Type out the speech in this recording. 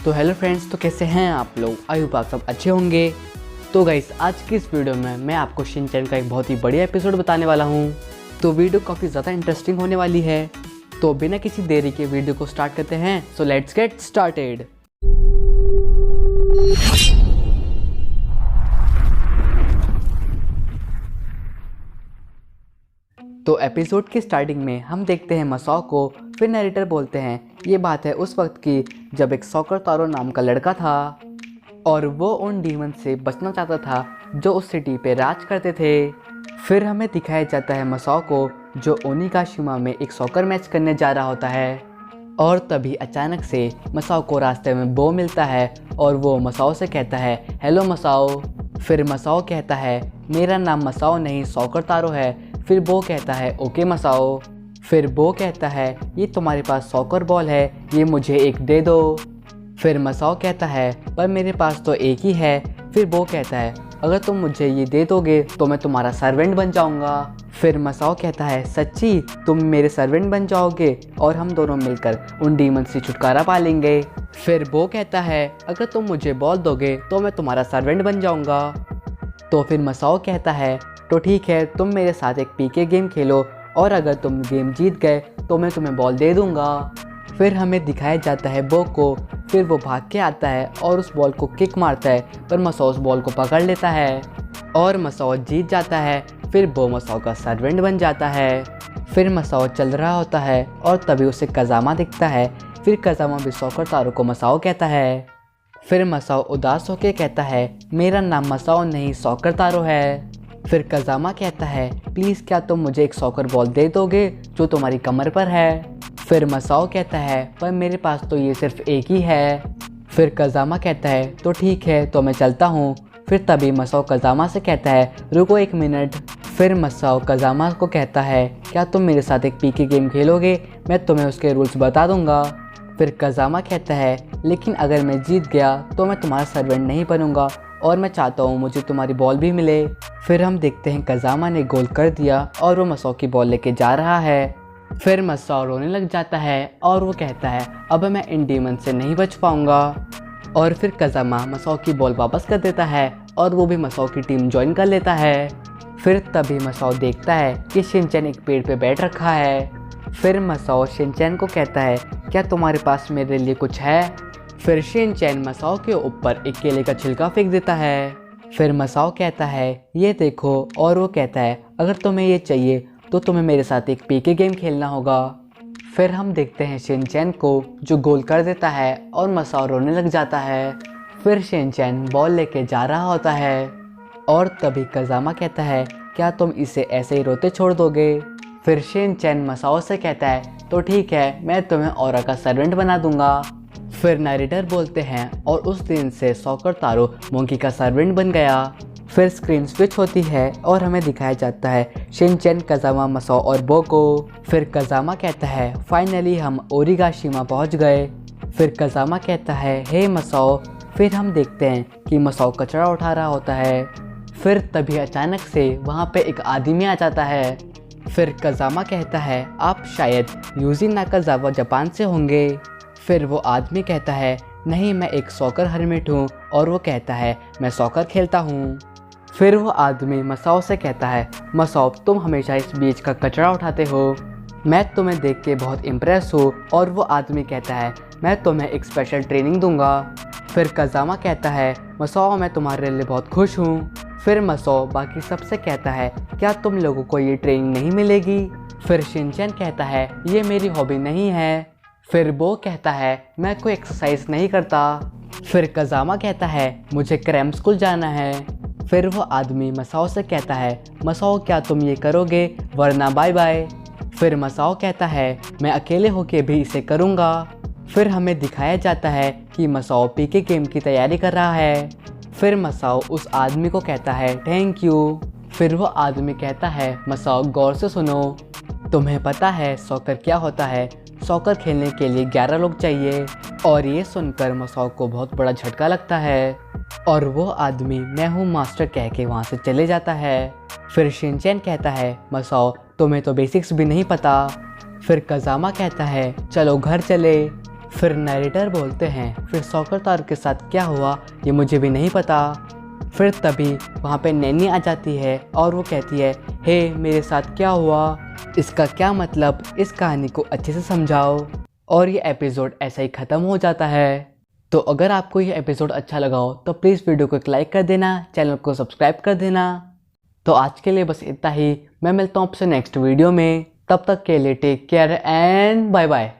तो hello friends, तो कैसे हैं आप लोग। आई होप आप सब अच्छे होंगे। तो गाइस, आज की इस वीडियो में मैं आपको शिनचैन का एक बहुत ही बढ़िया एपिसोड बताने वाला हूं। तो वीडियो काफ़ी ज़्यादा इंटरेस्टिंग होने वाली है। तो बिना किसी देरी के वीडियो को स्टार्ट करते हैं। So let's get started. तो एपिसोड की स्टार्टिंग में हम देखते हैं मसाओ को। फिर नरेटर बोलते हैं ये बात है उस वक्त की जब एक सॉकर तारो नाम का लड़का था और वो उन डीमन से बचना चाहता था जो उस सिटी पे राज करते थे। फिर हमें दिखाया जाता है मसाओ को जो ओनिगाशिमा में एक सॉकर मैच करने जा रहा होता है। और तभी अचानक से मसाओ को रास्ते में बो मिलता है और वो मसाओ से कहता है हेलो मसाओ। फिर मसाओ कहता है मेरा नाम मसाओ नहीं सॉकर तारो है। फिर बो कहता है ओके मसाओ। फिर बो कहता है ये तुम्हारे पास सॉकर बॉल है, ये मुझे एक दे दो। फिर मसाओ कहता है पर मेरे पास तो एक ही है। फिर बो कहता है अगर तुम मुझे ये दे दोगे तो मैं तुम्हारा सर्वेंट बन जाऊंगा। फिर मसाओ कहता है सच्ची तुम मेरे सर्वेंट बन जाओगे और हम दोनों मिलकर उन डीमन से छुटकारा पा लेंगे। फिर बो कहता है अगर तुम मुझे बॉल दोगे तो मैं तुम्हारा सर्वेंट बन जाऊंगा। तो फिर मसाओ कहता है तो ठीक है, तुम मेरे साथ एक पीके गेम खेलो और अगर तुम गेम जीत गए तो मैं तुम्हें बॉल दे दूंगा। फिर हमें दिखाया जाता है बो को। फिर वो भाग के आता है और उस बॉल को किक मारता है पर मसाओ उस बॉल को पकड़ लेता है और मसाओ जीत जाता है। फिर बो मसाओ का सर्वेंट बन जाता है। फिर मसाओ चल रहा होता है और तभी उसे कजामा दिखता है। फिर कजामा भी सॉकर तारो को मसाओ कहता है। फिर मसाओ उदास होकर कहता है मेरा नाम मसाओ नहीं सॉकर तारो है। फिर कजामा कहता है प्लीज़ क्या तुम मुझे एक सॉकर बॉल दे दोगे जो तुम्हारी कमर पर है। फिर मसाओ कहता है पर मेरे पास तो ये सिर्फ एक ही है। फिर कजामा कहता है तो ठीक है, तो मैं चलता हूँ। फिर तभी मसाओ कजामा से कहता है रुको एक मिनट। फिर मसाओ कजामा को कहता है क्या तुम मेरे साथ एक पीके गेम खेलोगे, मैं तुम्हें उसके रूल्स बता दूंगा। फिर कजामा कहता है लेकिन अगर मैं जीत गया तो मैं तुम्हारा सर्वेंट नहीं बनूंगा और मैं चाहता हूँ मुझे तुम्हारी बॉल भी मिले। फिर हम देखते हैं कजामा ने गोल कर दिया और वो मसाओ की बॉल लेके जा रहा है। फिर मसाओ रोने लग जाता है और वो कहता है अब मैं इन डीमन से नहीं बच पाऊंगा। और फिर कजामा मसाओ की बॉल वापस कर देता है और वो भी मसाओ की टीम ज्वाइन कर लेता है। फिर तभी मसाओ देखता है कि शिनचैन एक पेड़ पे बैठ रखा है। फिर मसाओ शिनचैन को कहता है क्या तुम्हारे पास मेरे लिए कुछ है। फिर शिनचैन मसाओ के ऊपर एक केले का छिलका फेंक देता है। फिर मसाओ कहता है ये देखो और वो कहता है अगर तुम्हें ये चाहिए तो तुम्हें मेरे साथ एक पीके गेम खेलना होगा। फिर हम देखते हैं शिनचैन को जो गोल कर देता है और मसाओ रोने लग जाता है। फिर शिनचैन बॉल लेके जा रहा होता है और तभी कजामा कहता है क्या तुम इसे ऐसे ही रोते छोड़ दोगे। फिर शिनचैन मसाओ से कहता है तो ठीक है, मैं तुम्हें औरा का सर्वेंट बना दूंगा। फिर नरेटर बोलते हैं और उस दिन से सॉकर तारो मोंकी का सर्वेंट बन गया। फिर स्क्रीन स्विच होती है और हमें दिखाया जाता है शिनचैन, कजामा, मसाओ और बो को। फिर कजामा कहता है फाइनली हम ओनिगाशिमा पहुंच गए। फिर कजामा कहता है हे मसाओ। फिर हम देखते हैं कि मसाओ कचरा उठा रहा होता है। फिर तभी अचानक से वहाँ पे एक आदमी आ जाता है। फिर कजामा कहता है आप शायद यूजी नाकाजावा जापान से होंगे। फिर वो आदमी कहता है नहीं, मैं एक सॉकर हर्मिट हूँ और वो कहता है मैं सॉकर खेलता हूँ। फिर वो आदमी मसाओ से कहता है मसाओ तुम हमेशा इस बीच का कचरा उठाते हो, मैं तुम्हें देख के बहुत इम्प्रेस हूँ। और वो आदमी कहता है मैं तुम्हें एक स्पेशल ट्रेनिंग दूंगा। फिर कजामा कहता है मसाओ मैं तुम्हारे लिए बहुत खुश हूँ। फिर मसाओ बाकी सबसे कहता है क्या तुम लोगों को ये ट्रेनिंग नहीं मिलेगी। फिर शिनचैन कहता है ये मेरी हॉबी नहीं है। फिर बो कहता है मैं कोई एक्सरसाइज नहीं करता। फिर कजामा कहता है मुझे क्रैम्प स्कूल जाना है। फिर वो आदमी मसाओ से कहता है मसाओ क्या तुम ये करोगे वरना बाय बाय। फिर मसाओ कहता है मैं अकेले होके भी इसे करूँगा। फिर हमें दिखाया जाता है कि मसाओ पीके गेम की तैयारी कर रहा है। फिर मसाओ उस आदमी को कहता है थैंक यू। फिर वो आदमी कहता है मसाओ गौर से सुनो, तुम्हें पता है सॉकर क्या होता है, सॉकर खेलने के लिए 11 लोग चाहिए। और ये सुनकर मसाओ को बहुत बड़ा झटका लगता है और वो आदमी मैं हूँ मास्टर कह के वहाँ से चले जाता है। फिर शिनचैन कहता है मसाओ तुम्हें तो बेसिक्स भी नहीं पता। फिर कजामा कहता है चलो घर चले। फिर नैरेटर बोलते हैं फिर सॉकर तारो के साथ क्या हुआ ये मुझे भी नहीं पता। फिर तभी वहाँ पे नैनी आ जाती है और वो कहती है हे मेरे साथ क्या हुआ, इसका क्या मतलब, इस कहानी को अच्छे से समझाओ। और ये एपिसोड ऐसा ही ख़त्म हो जाता है। तो अगर आपको ये एपिसोड अच्छा लगा हो तो प्लीज़ वीडियो को एक लाइक कर देना, चैनल को सब्सक्राइब कर देना। तो आज के लिए बस इतना ही, मैं मिलता हूँ आपसे नेक्स्ट वीडियो में, तब तक के लिए take care and bye bye.